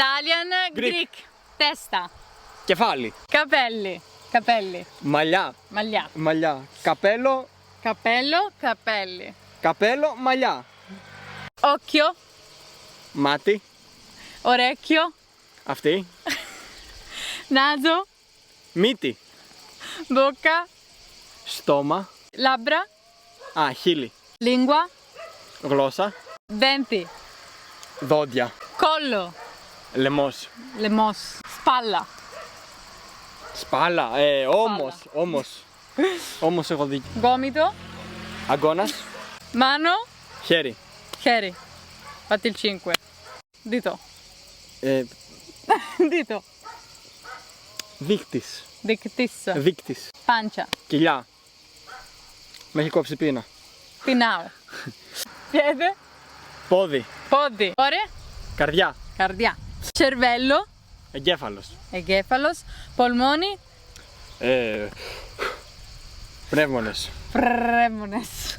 Italian, Greek. Testa. Κεφάλι. Capelli. Capelli. Μαλλιά. Μαλλιά. Μαλλιά. Καπέλο. Cappello, capelli. Καπέλο. Μαλλιά. Occhio, Μάτι. orecchio, Αυτή. naso, Μύτη. bocca, Στόμα. labbra, Α, χείλη. lingua, Γλώσσα. denti, Δόντια. collo, Λαιμός. lemos, spalla, Σπάλα. Όμως έχω δίκιο. gomito, Αγκώνας. mano, Χέρι. heri. Fatti il 5. Dito. Dito. Δείκτης. Dictis. Δείκτης. Pancia. Κοιλιά. Με έχει κόψει πείνα. Pinao. Piede. Πόδι. Podi. Cuore. Καρδιά. Cardia. Cervello. Εγκέφαλος. Eγκέφαλος. Polmoni. Πνεύμονες. Pneumonies.